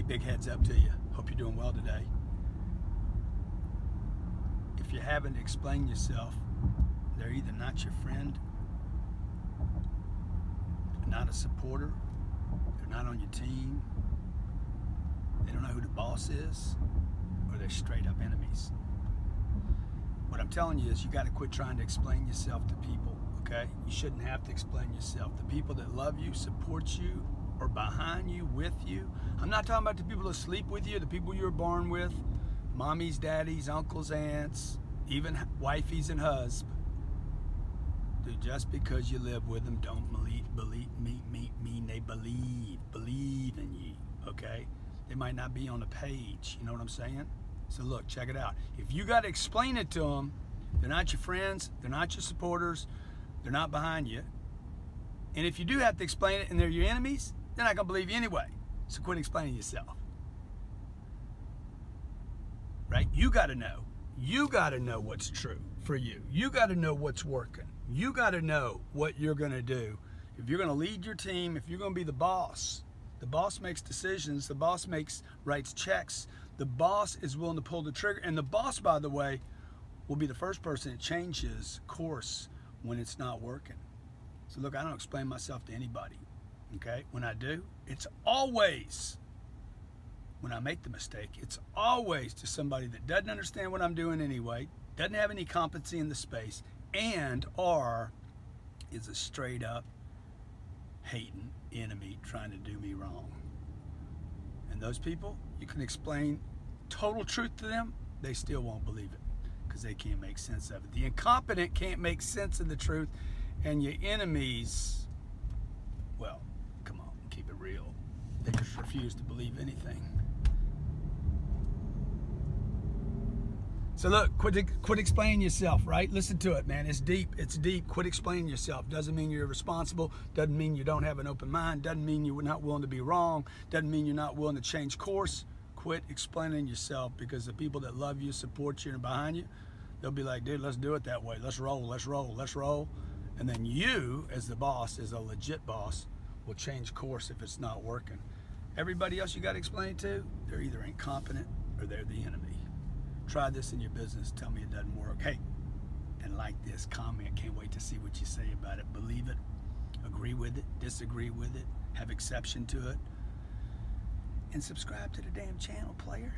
big heads up to you. Hope you're doing well today. If you haven't explained yourself, they're either not your friend, they're not a supporter, they're not on your team, they don't know who the boss is, or they're straight up enemies. What I'm telling you is you got to quit trying to explain yourself to people, okay? You shouldn't have to explain yourself. The people that love you, support you, are behind you, with you. I'm not talking about the people that sleep with you, the people you were born with, mommies, daddies, uncles, aunts, even wifeys and husbands. Dude, just because you live with them don't mean they believe in you, okay? They might not be on the page, you know what I'm saying? So look, check it out. If you got to explain it to them, they're not your friends, they're not your supporters, they're not behind you. And if you do have to explain it and they're your enemies, they're not going to believe you anyway. So quit explaining yourself. Right? You got to know. You got to know what's true for you. You got to know what's working. You got to know what you're going to do. If you're going to lead your team, if you're going to be the boss makes decisions, the boss writes checks, the boss is willing to pull the trigger, and the boss, by the way, will be the first person that changes course when it's not working. So look, I don't explain myself to anybody, okay? When I do, it's always, when I make the mistake, it's always to somebody that doesn't understand what I'm doing anyway, doesn't have any competency in the space, and or is a straight up hating enemy trying to do me wrong. And those people, you can explain total truth to them, they still won't believe it because they can't make sense of it. The incompetent can't make sense of the truth, and your enemies, well, come on, keep it real. They just refuse to believe anything. So look, quit explaining yourself, right? Listen to it, man. It's deep. It's deep. Quit explaining yourself. Doesn't mean you're irresponsible. Doesn't mean you don't have an open mind. Doesn't mean you're not willing to be wrong. Doesn't mean you're not willing to change course. Quit explaining yourself, because the people that love you, support you, and are behind you, they'll be like, dude, let's do it that way. Let's roll, let's roll, let's roll. And then you, as the boss, as a legit boss, will change course if it's not working. Everybody else you got to explain to, they're either incompetent or they're the enemy. Try this in your business. Tell me it doesn't work. Hey, and like this, comment. Can't wait to see what you say about it. Believe it, agree with it, disagree with it, have exception to it, and subscribe to the damn channel, player.